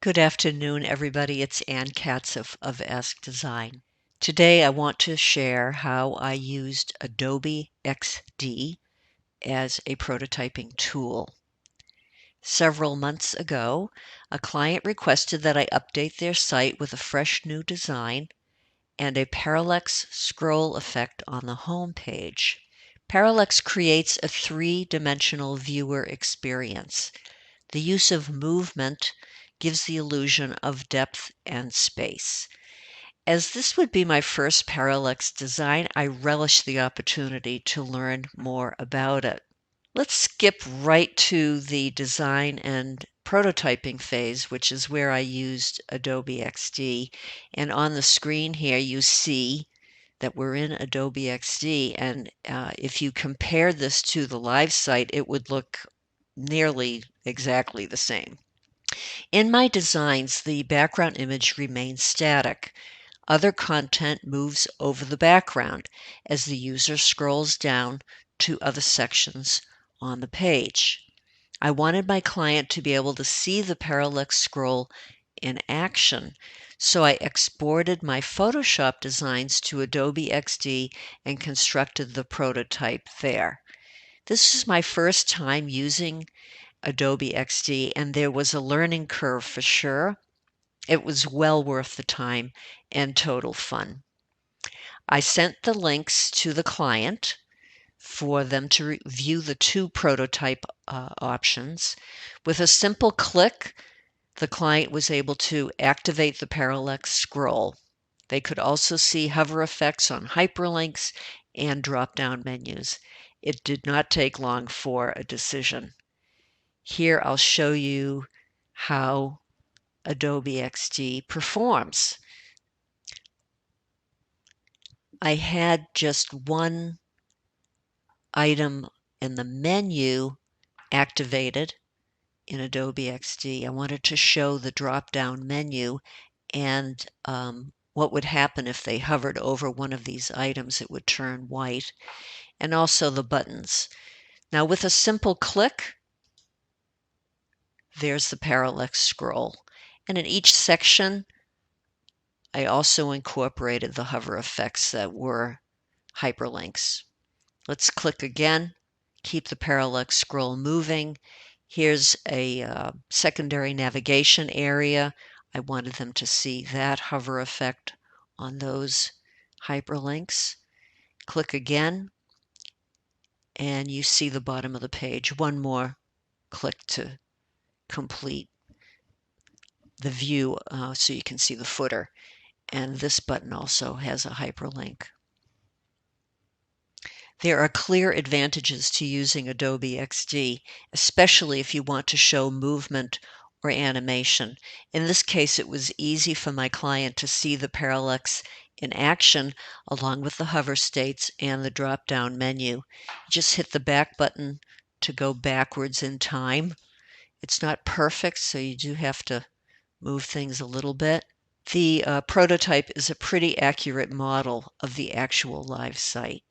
Good afternoon, everybody. It's Ann Katz of Ask Design. Today I want to share how I used Adobe XD as a prototyping tool. Several months ago, a client requested that I update their site with a fresh new design and a parallax scroll effect on the home page. Parallax creates a three-dimensional viewer experience. The use of movement gives the illusion of depth and space. As this would be my first Parallax design, I relish the opportunity to learn more about it. Let's skip right to the design and prototyping phase, which is where I used Adobe XD. And on the screen here, you see that we're in Adobe XD. And if you compare this to the live site, it would look nearly exactly the same. In my designs, the background image remains static. Other content moves over the background as the user scrolls down to other sections on the page. I wanted my client to be able to see the parallax scroll in action, so I exported my Photoshop designs to Adobe XD and constructed the prototype there. This is my first time using Adobe XD, and there was a learning curve for sure. It was well worth the time and total fun. I sent the links to the client for them to view the two prototype options. With a simple click, the client was able to activate the parallax scroll. They could also see hover effects on hyperlinks and drop-down menus. It did not take long for a decision. Here I'll show you how Adobe XD performs. I had just one item in the menu activated in Adobe XD. I wanted to show the drop-down menu and what would happen if they hovered over one of these items. It would turn white, and also the buttons. Now with a simple click, there's the parallax scroll. And in each section, I also incorporated the hover effects that were hyperlinks. Let's click again, keep the parallax scroll moving. Here's a secondary navigation area. I wanted them to see that hover effect on those hyperlinks. Click again, and you see the bottom of the page. One more click to complete the view so you can see the footer. And this button also has a hyperlink. There are clear advantages to using Adobe XD, especially if you want to show movement or animation. In this case, it was easy for my client to see the parallax in action along with the hover states and the drop-down menu. Just hit the back button to go backwards in time. It's not perfect, so you do have to move things a little bit. The prototype is a pretty accurate model of the actual live site.